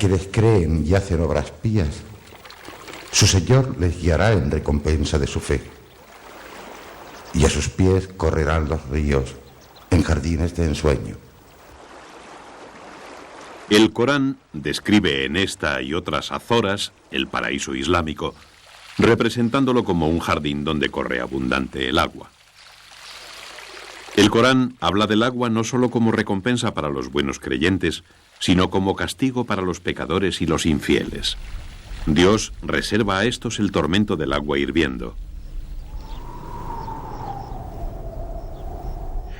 quienes creen y hacen obras pías, su Señor les guiará en recompensa de su fe. Y a sus pies correrán los ríos en jardines de ensueño. El Corán describe en esta y otras azoras el paraíso islámico, representándolo como un jardín donde corre abundante el agua. El Corán habla del agua no solo como recompensa para los buenos creyentes, sino como castigo para los pecadores y los infieles. Dios reserva a estos el tormento del agua hirviendo.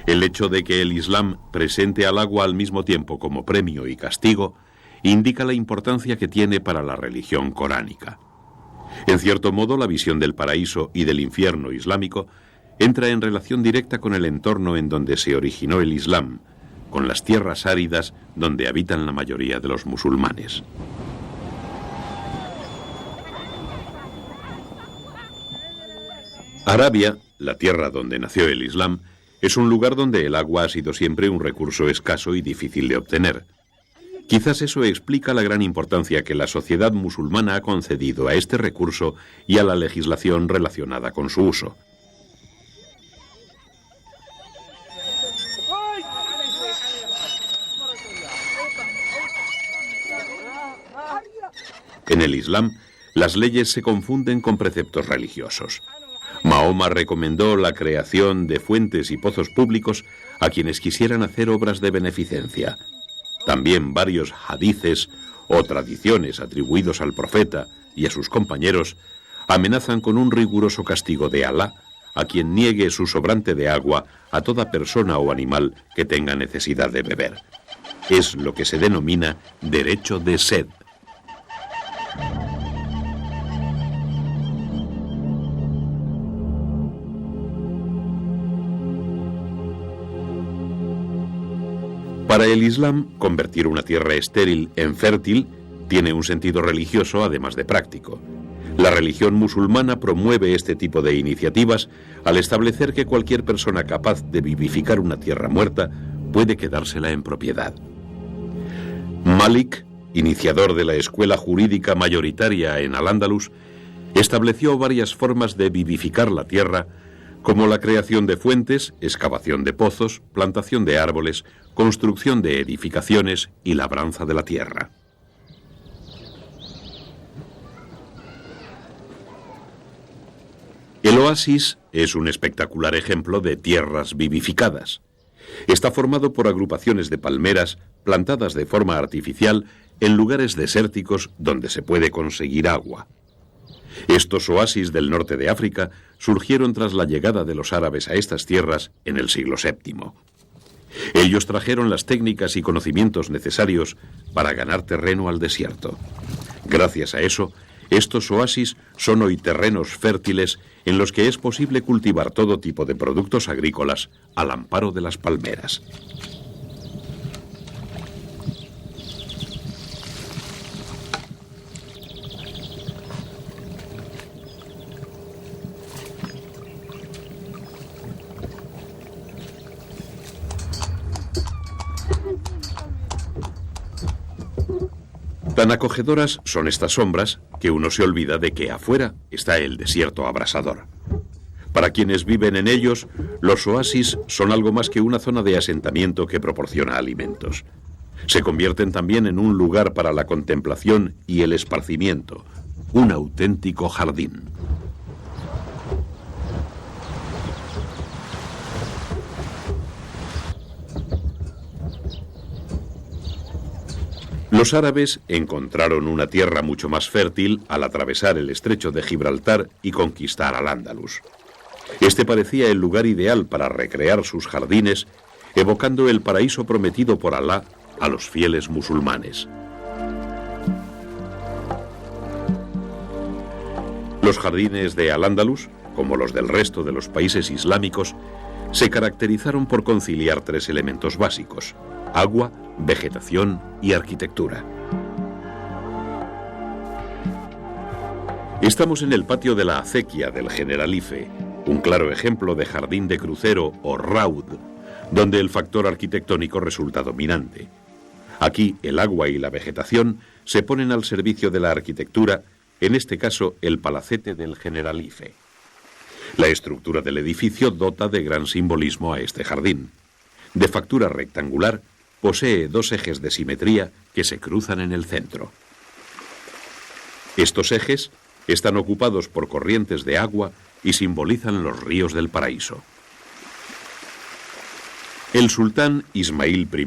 El hecho de que el Islam presente al agua al mismo tiempo como premio y castigo indica la importancia que tiene para la religión coránica. En cierto modo, la visión del paraíso y del infierno islámico entra en relación directa con el entorno en donde se originó el Islam, con las tierras áridas donde habitan la mayoría de los musulmanes. Arabia, la tierra donde nació el Islam, es un lugar donde el agua ha sido siempre un recurso escaso y difícil de obtener. Quizás eso explica la gran importancia que la sociedad musulmana ha concedido a este recurso y a la legislación relacionada con su uso. En el Islam, las leyes se confunden con preceptos religiosos. Mahoma recomendó la creación de fuentes y pozos públicos a quienes quisieran hacer obras de beneficencia. También varios hadices o tradiciones atribuidos al profeta y a sus compañeros amenazan con un riguroso castigo de Alá a quien niegue su sobrante de agua a toda persona o animal que tenga necesidad de beber. Es lo que se denomina derecho de sed. Para el Islam, convertir una tierra estéril en fértil tiene un sentido religioso además de práctico. La religión musulmana promueve este tipo de iniciativas al establecer que cualquier persona capaz de vivificar una tierra muerta puede quedársela en propiedad. Malik, iniciador de la escuela jurídica mayoritaria en Al-Ándalus, estableció varias formas de vivificar la tierra, como la creación de fuentes, excavación de pozos, plantación de árboles, construcción de edificaciones y labranza de la tierra. El oasis es un espectacular ejemplo de tierras vivificadas. Está formado por agrupaciones de palmeras plantadas de forma artificial en lugares desérticos donde se puede conseguir agua. Estos oasis del norte de África surgieron tras la llegada de los árabes a estas tierras en el siglo VII. Ellos trajeron las técnicas y conocimientos necesarios para ganar terreno al desierto. Gracias a eso, estos oasis son hoy terrenos fértiles en los que es posible cultivar todo tipo de productos agrícolas al amparo de las palmeras. Tan acogedoras son estas sombras que uno se olvida de que afuera está el desierto abrasador. Para quienes viven en ellos, los oasis son algo más que una zona de asentamiento que proporciona alimentos. Se convierten también en un lugar para la contemplación y el esparcimiento, un auténtico jardín. Los árabes encontraron una tierra mucho más fértil al atravesar el estrecho de Gibraltar y conquistar Al-Ándalus. Este parecía el lugar ideal para recrear sus jardines, evocando el paraíso prometido por Alá a los fieles musulmanes. Los jardines de Al-Ándalus, como los del resto de los países islámicos, se caracterizaron por conciliar tres elementos básicos: agua, vegetación y arquitectura. Estamos en el patio de la acequia del Generalife, un claro ejemplo de jardín de crucero o raud, donde el factor arquitectónico resulta dominante. Aquí el agua y la vegetación se ponen al servicio de la arquitectura, en este caso el palacete del Generalife. La estructura del edificio dota de gran simbolismo a este jardín. De factura rectangular, posee 2 ejes de simetría que se cruzan en el centro. Estos ejes están ocupados por corrientes de agua y simbolizan los ríos del paraíso. El sultán Ismail I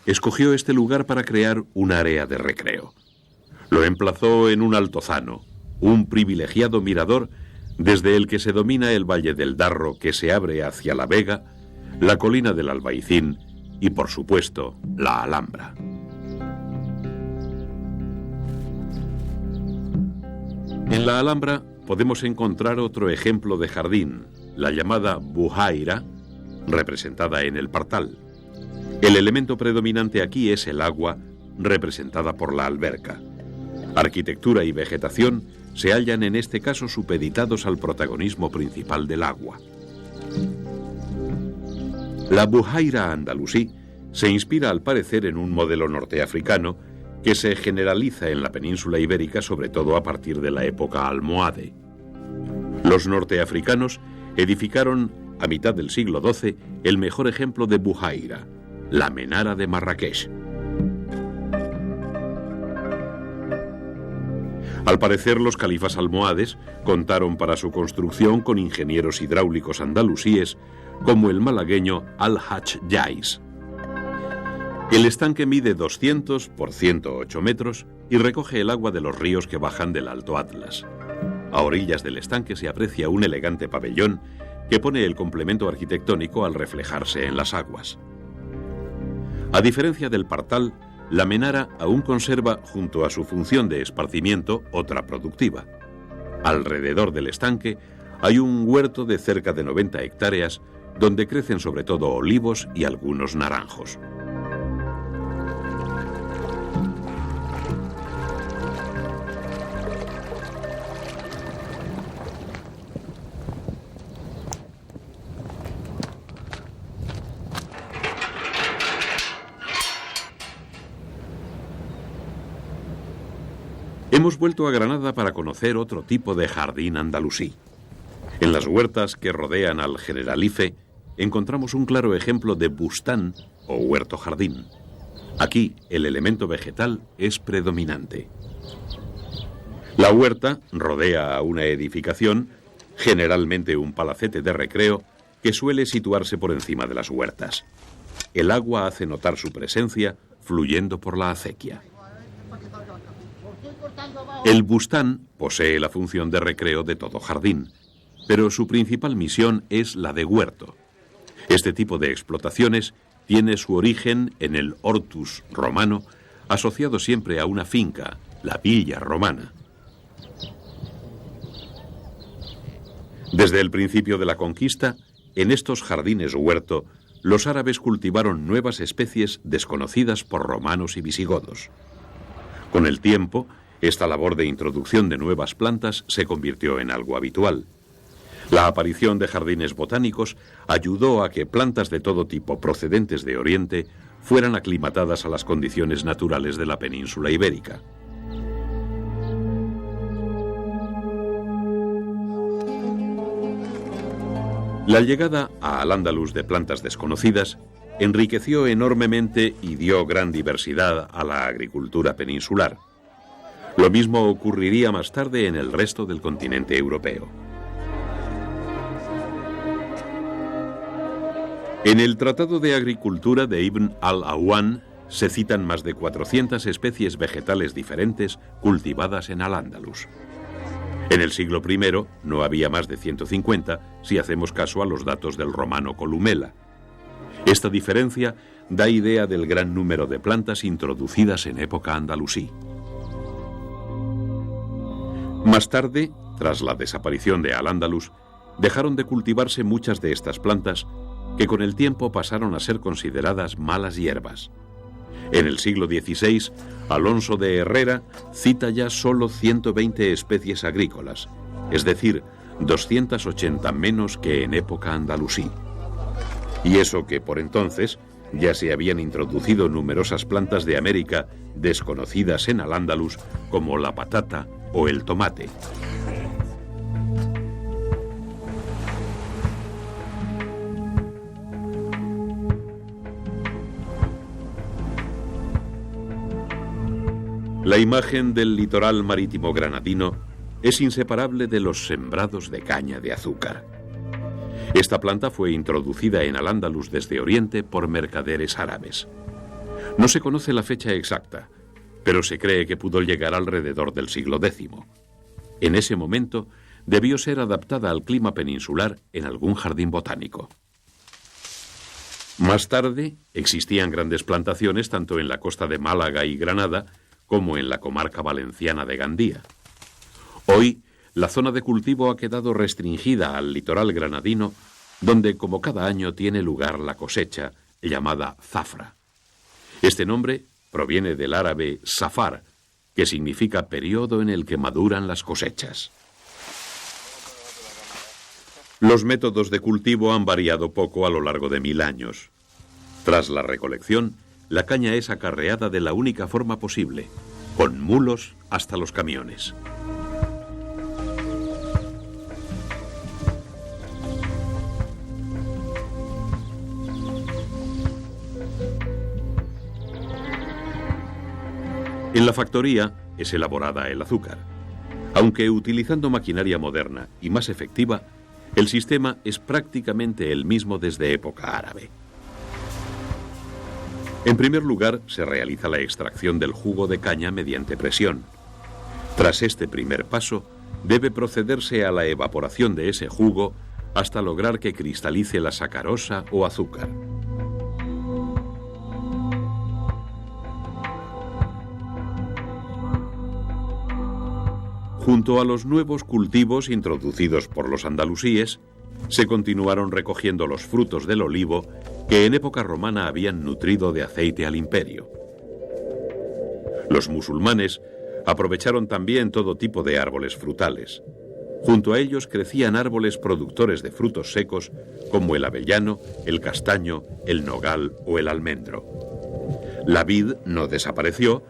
escogió este lugar para crear un área de recreo. Lo emplazó en un altozano, un privilegiado mirador desde el que se domina el Valle del Darro, que se abre hacia la Vega, la colina del Albaicín y, por supuesto, la Alhambra. En la Alhambra podemos encontrar otro ejemplo de jardín, la llamada buhaira, representada en el partal. El elemento predominante aquí es el agua, representada por la alberca. Arquitectura y vegetación se hallan en este caso supeditados al protagonismo principal del agua. La buhaira andalusí se inspira al parecer en un modelo norteafricano que se generaliza en la península ibérica, sobre todo a partir de la época almohade. Los norteafricanos edificaron a mitad del siglo XII el mejor ejemplo de buhaira, la Menara de Marrakech. Al parecer, los califas almohades contaron para su construcción con ingenieros hidráulicos andalusíes como el malagueño Al-Hajj Yais. El estanque mide 200 por 108 metros y recoge el agua de los ríos que bajan del Alto Atlas. A orillas del estanque se aprecia un elegante pabellón que pone el complemento arquitectónico al reflejarse en las aguas. A diferencia del partal, la menara aún conserva, junto a su función de esparcimiento, otra productiva. Alrededor del estanque hay un huerto de cerca de 90 hectáreas donde crecen sobre todo olivos y algunos naranjos. Hemos vuelto a Granada para conocer otro tipo de jardín andalusí. En las huertas que rodean al Generalife encontramos un claro ejemplo de bustán o huerto jardín. Aquí el elemento vegetal es predominante. La huerta rodea a una edificación, generalmente un palacete de recreo, que suele situarse por encima de las huertas. El agua hace notar su presencia fluyendo por la acequia. El bustán posee la función de recreo de todo jardín, pero su principal misión es la de huerto. Este tipo de explotaciones tiene su origen en el hortus romano, asociado siempre a una finca, la villa romana. Desde el principio de la conquista, en estos jardines huerto, los árabes cultivaron nuevas especies desconocidas por romanos y visigodos. Con el tiempo, esta labor de introducción de nuevas plantas se convirtió en algo habitual. La aparición de jardines botánicos ayudó a que plantas de todo tipo procedentes de Oriente fueran aclimatadas a las condiciones naturales de la península ibérica. La llegada a Al-Ándalus de plantas desconocidas enriqueció enormemente y dio gran diversidad a la agricultura peninsular. Lo mismo ocurriría más tarde en el resto del continente europeo. En el Tratado de Agricultura de Ibn al-Awan se citan más de 400 especies vegetales diferentes cultivadas en Al-Ándalus. En el siglo I no había más de 150 si hacemos caso a los datos del romano Columela. Esta diferencia da idea del gran número de plantas introducidas en época andalusí. Más tarde, tras la desaparición de Al-Ándalus, dejaron de cultivarse muchas de estas plantas que con el tiempo pasaron a ser consideradas malas hierbas. En el siglo XVI, Alonso de Herrera cita ya solo 120 especies agrícolas, es decir, 280 menos que en época andalusí. Y eso que por entonces ya se habían introducido numerosas plantas de América desconocidas en Al-Ándalus, como la patata o el tomate. La imagen del litoral marítimo granadino es inseparable de los sembrados de caña de azúcar. Esta planta fue introducida en Al-Ándalus desde Oriente por mercaderes árabes. No se conoce la fecha exacta, pero se cree que pudo llegar alrededor del siglo X. En ese momento debió ser adaptada al clima peninsular en algún jardín botánico. Más tarde existían grandes plantaciones tanto en la costa de Málaga y Granada como en la comarca valenciana de Gandía. Hoy, la zona de cultivo ha quedado restringida al litoral granadino, donde como cada año tiene lugar la cosecha, llamada zafra. Este nombre proviene del árabe safar, que significa periodo en el que maduran las cosechas. Los métodos de cultivo han variado poco a lo largo de 1000 años. Tras la recolección, la caña es acarreada de la única forma posible, con mulos hasta los camiones. En la factoría es elaborada el azúcar. Aunque utilizando maquinaria moderna y más efectiva, el sistema es prácticamente el mismo desde época árabe. En primer lugar, se realiza la extracción del jugo de caña mediante presión. Tras este primer paso, debe procederse a la evaporación de ese jugo hasta lograr que cristalice la sacarosa o azúcar. Junto a los nuevos cultivos introducidos por los andalusíes, se continuaron recogiendo los frutos del olivo que en época romana habían nutrido de aceite al imperio. Los musulmanes aprovecharon también todo tipo de árboles frutales. Junto a ellos crecían árboles productores de frutos secos como el avellano, el castaño, el nogal o el almendro. La vid no desapareció,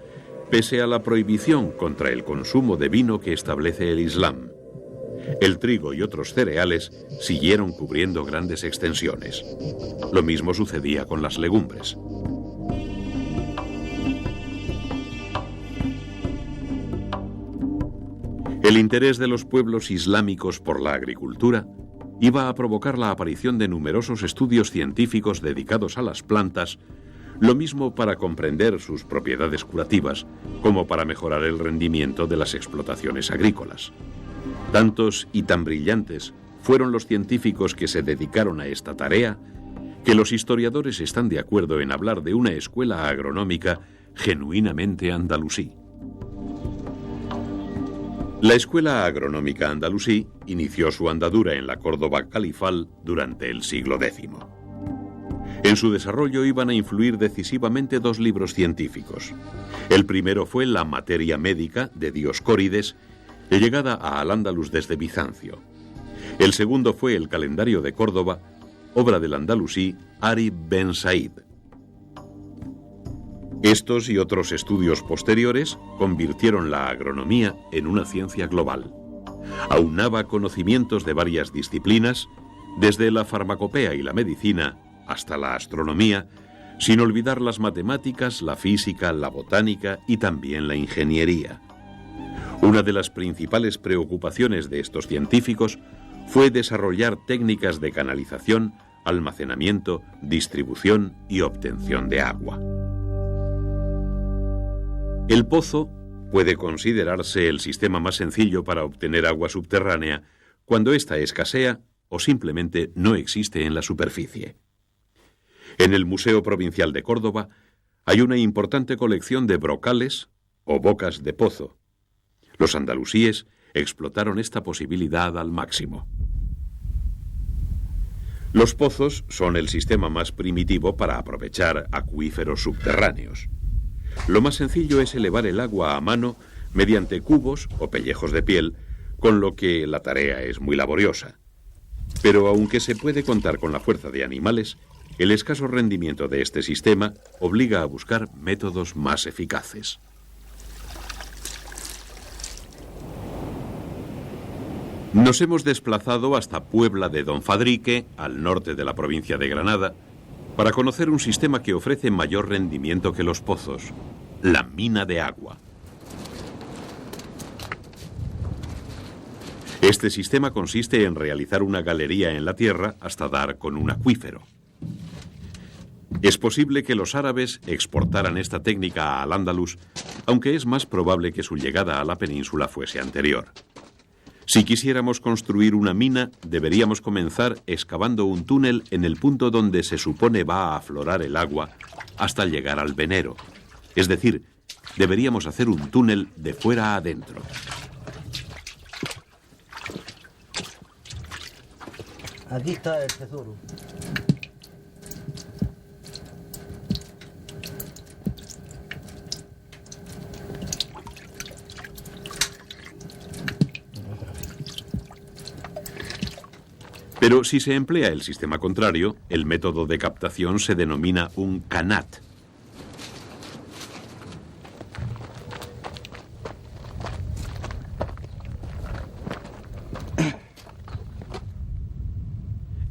pese a la prohibición contra el consumo de vino que establece el Islam. El trigo y otros cereales siguieron cubriendo grandes extensiones. Lo mismo sucedía con las legumbres. El interés de los pueblos islámicos por la agricultura iba a provocar la aparición de numerosos estudios científicos dedicados a las plantas, lo mismo para comprender sus propiedades curativas como para mejorar el rendimiento de las explotaciones agrícolas. Tantos y tan brillantes fueron los científicos que se dedicaron a esta tarea que los historiadores están de acuerdo en hablar de una escuela agronómica genuinamente andalusí. La escuela agronómica andalusí inició su andadura en la Córdoba califal durante el siglo X. En su desarrollo iban a influir decisivamente dos libros científicos. El primero fue La materia médica de Dioscórides, llegada a Al-Ándalus desde Bizancio. El segundo fue El calendario de Córdoba, obra del andalusí Ari Ben Said. Estos y otros estudios posteriores convirtieron la agronomía en una ciencia global. Aunaba conocimientos de varias disciplinas, desde la farmacopea y la medicina hasta la astronomía, sin olvidar las matemáticas, la física, la botánica y también la ingeniería. Una de las principales preocupaciones de estos científicos fue desarrollar técnicas de canalización, almacenamiento, distribución y obtención de agua. El pozo puede considerarse el sistema más sencillo para obtener agua subterránea cuando ésta escasea o simplemente no existe en la superficie. En el Museo Provincial de Córdoba hay una importante colección de brocales o bocas de pozo. Los andalusíes explotaron esta posibilidad al máximo. Los pozos son el sistema más primitivo para aprovechar acuíferos subterráneos. Lo más sencillo es elevar el agua a mano mediante cubos o pellejos de piel, con lo que la tarea es muy laboriosa. Pero aunque se puede contar con la fuerza de animales, el escaso rendimiento de este sistema obliga a buscar métodos más eficaces. Nos hemos desplazado hasta Puebla de Don Fadrique, al norte de la provincia de Granada, para conocer un sistema que ofrece mayor rendimiento que los pozos, la mina de agua. Este sistema consiste en realizar una galería en la tierra hasta dar con un acuífero. Es posible que los árabes exportaran esta técnica a Al-Ándalus, aunque es más probable que su llegada a la península fuese anterior. Si quisiéramos construir una mina, deberíamos comenzar excavando un túnel en el punto donde se supone va a aflorar el agua hasta llegar al venero. Es decir, deberíamos hacer un túnel de fuera a adentro. Aquí está el tesoro. Pero si se emplea el sistema contrario, el método de captación se denomina un canat.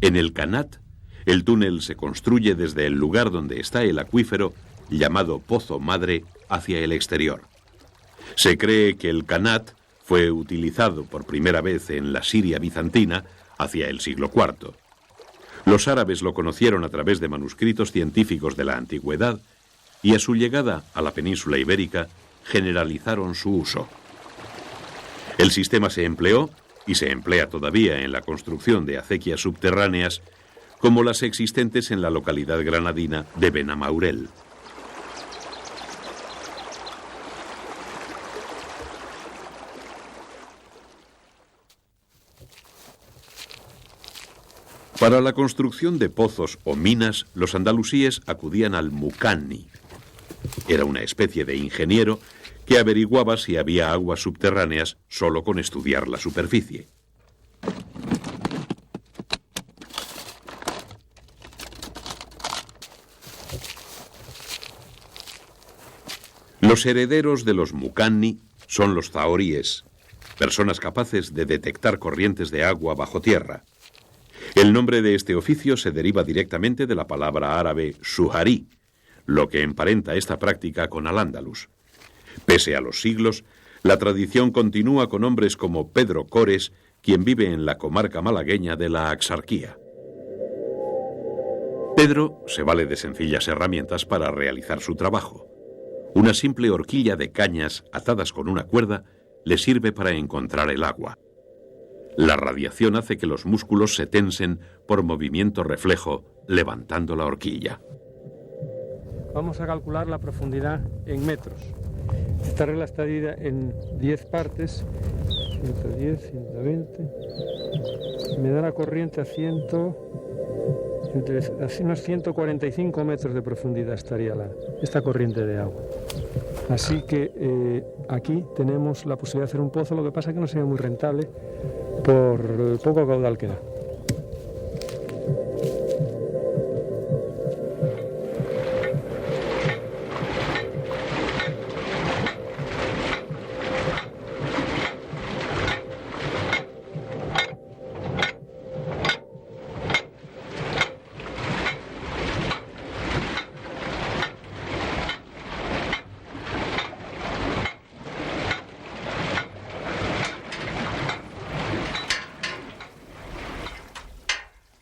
En el canat, el túnel se construye desde el lugar donde está el acuífero, llamado Pozo Madre, hacia el exterior. Se cree que el canat fue utilizado por primera vez en la Siria bizantina hacia el siglo IV. Los árabes lo conocieron a través de manuscritos científicos de la antigüedad y a su llegada a la península ibérica generalizaron su uso. El sistema se empleó y se emplea todavía en la construcción de acequias subterráneas como las existentes en la localidad granadina de Benamaurel. Para la construcción de pozos o minas, los andalusíes acudían al muqanni. Era una especie de ingeniero que averiguaba si había aguas subterráneas solo con estudiar la superficie. Los herederos de los muqanni son los zahoríes, personas capaces de detectar corrientes de agua bajo tierra. El nombre de este oficio se deriva directamente de la palabra árabe suharí, lo que emparenta esta práctica con Al-Ándalus. Pese a los siglos, la tradición continúa con hombres como Pedro Cores, quien vive en la comarca malagueña de la Axarquía. Pedro se vale de sencillas herramientas para realizar su trabajo. Una simple horquilla de cañas atadas con una cuerda le sirve para encontrar el agua. La radiación hace que los músculos se tensen por movimiento reflejo, levantando la horquilla. Vamos a calcular la profundidad en metros. Esta regla está dividida en 10 partes, 110, 120. Me da la corriente a unos 145 metros de profundidad estaría esta corriente de agua. Así que aquí tenemos la posibilidad de hacer un pozo, lo que pasa es que no sería muy rentable por el poco caudal que da.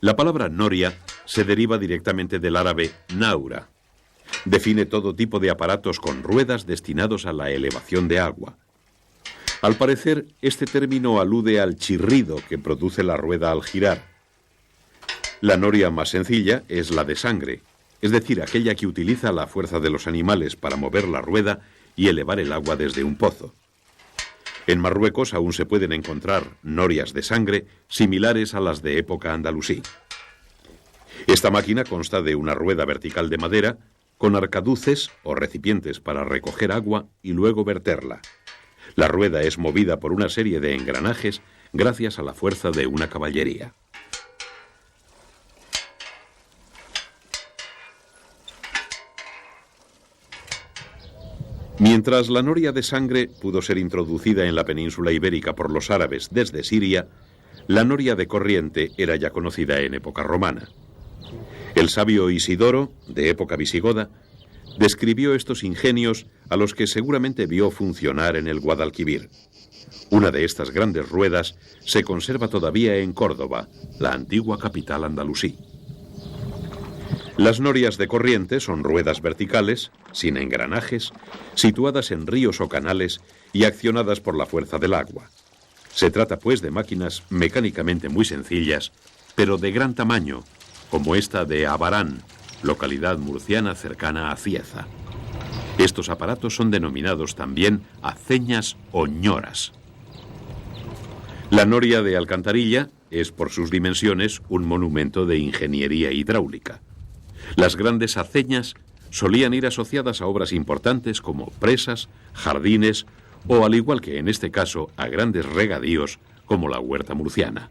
La palabra noria se deriva directamente del árabe naura. Define todo tipo de aparatos con ruedas destinados a la elevación de agua. Al parecer, este término alude al chirrido que produce la rueda al girar. La noria más sencilla es la de sangre, es decir, aquella que utiliza la fuerza de los animales para mover la rueda y elevar el agua desde un pozo. En Marruecos aún se pueden encontrar norias de sangre similares a las de época andalusí. Esta máquina consta de una rueda vertical de madera con arcaduces o recipientes para recoger agua y luego verterla. La rueda es movida por una serie de engranajes gracias a la fuerza de una caballería. Mientras la noria de sangre pudo ser introducida en la península ibérica por los árabes desde Siria, la noria de corriente era ya conocida en época romana. El sabio Isidoro, de época visigoda, describió estos ingenios a los que seguramente vio funcionar en el Guadalquivir. Una de estas grandes ruedas se conserva todavía en Córdoba, la antigua capital andalusí. Las norias de corriente son ruedas verticales, sin engranajes, situadas en ríos o canales y accionadas por la fuerza del agua. Se trata, pues, de máquinas mecánicamente muy sencillas, pero de gran tamaño, como esta de Abarán, localidad murciana cercana a Cieza. Estos aparatos son denominados también aceñas o ñoras. La noria de Alcantarilla es, por sus dimensiones, un monumento de ingeniería hidráulica. Las grandes aceñas solían ir asociadas a obras importantes como presas, jardines o, al igual que en este caso, a grandes regadíos como la huerta murciana.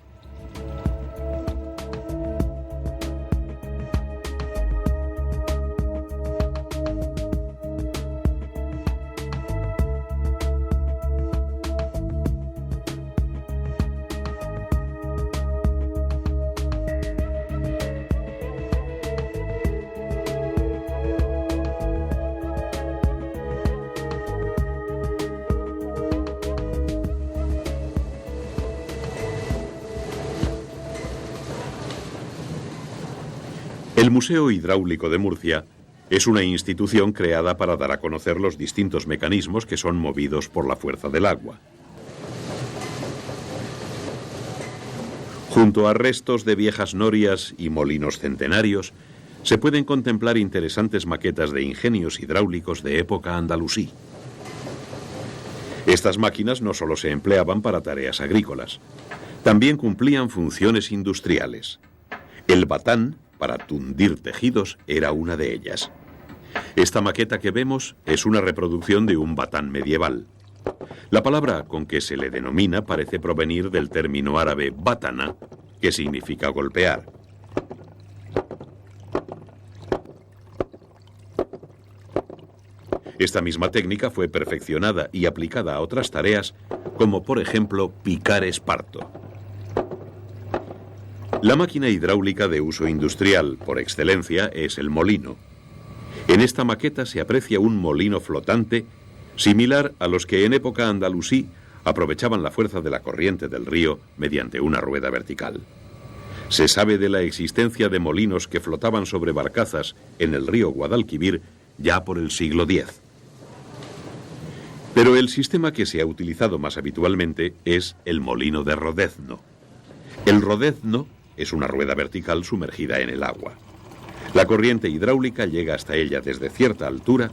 El Museo Hidráulico de Murcia es una institución creada para dar a conocer los distintos mecanismos que son movidos por la fuerza del agua. Junto a restos de viejas norias y molinos centenarios, se pueden contemplar interesantes maquetas de ingenios hidráulicos de época andalusí. Estas máquinas no solo se empleaban para tareas agrícolas, también cumplían funciones industriales. El batán, para tundir tejidos, era una de ellas. Esta maqueta que vemos es una reproducción de un batán medieval. La palabra con que se le denomina parece provenir del término árabe batana, que significa golpear. Esta misma técnica fue perfeccionada y aplicada a otras tareas, como por ejemplo picar esparto. La máquina hidráulica de uso industrial por excelencia es el molino. En esta maqueta se aprecia un molino flotante similar a los que en época andalusí aprovechaban la fuerza de la corriente del río mediante una rueda vertical. Se sabe de la existencia de molinos que flotaban sobre barcazas en el río Guadalquivir ya por el siglo X. Pero el sistema que se ha utilizado más habitualmente es el molino de rodezno. El rodezno es una rueda vertical sumergida en el agua. La corriente hidráulica llega hasta ella desde cierta altura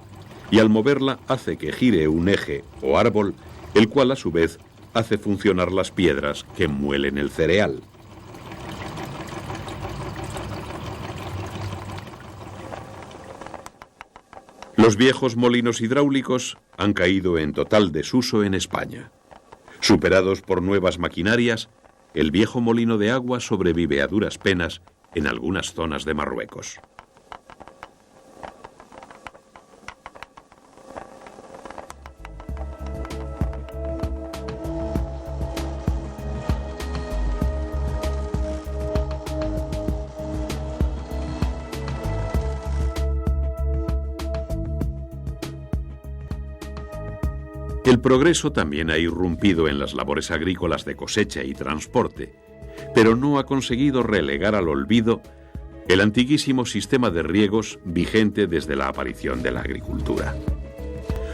y al moverla hace que gire un eje o árbol, el cual a su vez hace funcionar las piedras que muelen el cereal. Los viejos molinos hidráulicos han caído en total desuso en España. Superados por nuevas maquinarias, el viejo molino de agua sobrevive a duras penas en algunas zonas de Marruecos. El progreso también ha irrumpido en las labores agrícolas de cosecha y transporte, pero no ha conseguido relegar al olvido el antiguísimo sistema de riegos vigente desde la aparición de la agricultura.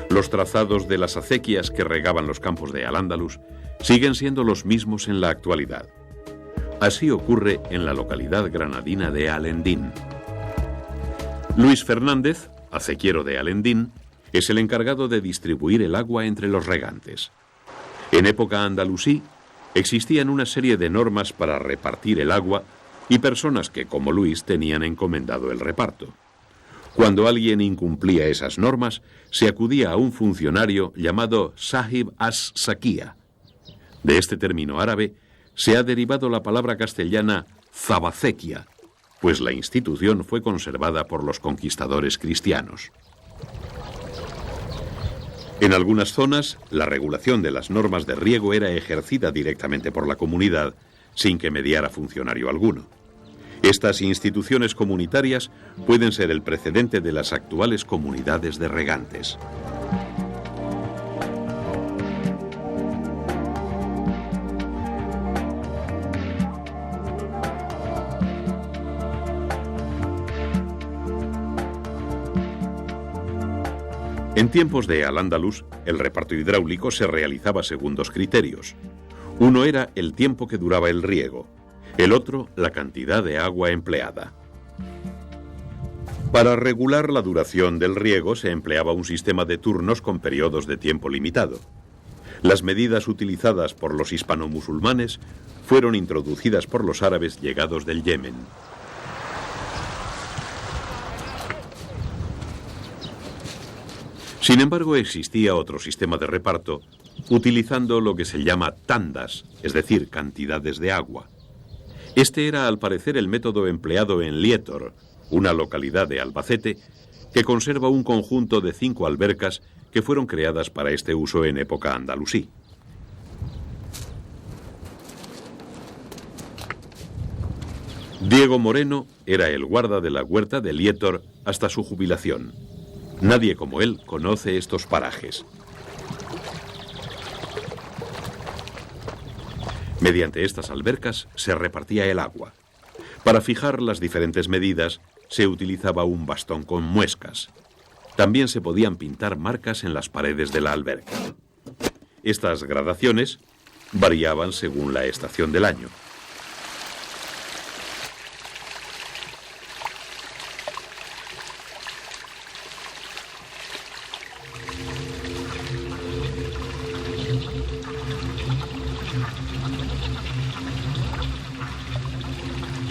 Los trazados de las acequias que regaban los campos de Al-Ándalus siguen siendo los mismos en la actualidad. Así ocurre en la localidad granadina de Alendín. Luis Fernández, acequiero de Alendín, es el encargado de distribuir el agua entre los regantes. En época andalusí existían una serie de normas para repartir el agua y personas que, como Luis, tenían encomendado el reparto. Cuando alguien incumplía esas normas, se acudía a un funcionario llamado Sahib as-Sakia. De este término árabe se ha derivado la palabra castellana zabacequia, pues la institución fue conservada por los conquistadores cristianos. En algunas zonas, la regulación de las normas de riego era ejercida directamente por la comunidad, sin que mediara funcionario alguno. Estas instituciones comunitarias pueden ser el precedente de las actuales comunidades de regantes. En tiempos de Al-Ándalus, el reparto hidráulico se realizaba según dos criterios. Uno era el tiempo que duraba el riego, el otro la cantidad de agua empleada. Para regular la duración del riego se empleaba un sistema de turnos con periodos de tiempo limitado. Las medidas utilizadas por los hispano-musulmanes fueron introducidas por los árabes llegados del Yemen. Sin embargo, existía otro sistema de reparto, utilizando lo que se llama tandas, es decir, cantidades de agua. Este era, al parecer, el método empleado en Lietor, una localidad de Albacete, que conserva un conjunto de 5 albercas que fueron creadas para este uso en época andalusí. Diego Moreno era el guarda de la huerta de Lietor hasta su jubilación. Nadie como él conoce estos parajes. Mediante estas albercas se repartía el agua. Para fijar las diferentes medidas se utilizaba un bastón con muescas. También se podían pintar marcas en las paredes de la alberca. Estas gradaciones variaban según la estación del año.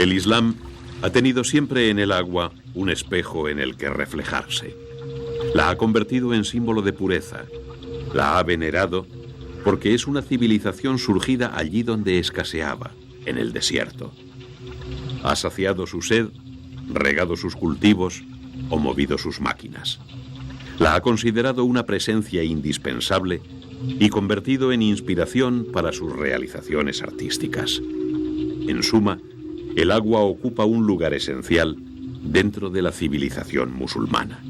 El Islam ha tenido siempre en el agua un espejo en el que reflejarse. La ha convertido en símbolo de pureza. La ha venerado porque es una civilización surgida allí donde escaseaba, en el desierto. Ha saciado su sed, regado sus cultivos o movido sus máquinas. La ha considerado una presencia indispensable y convertido en inspiración para sus realizaciones artísticas. En suma, el agua ocupa un lugar esencial dentro de la civilización musulmana.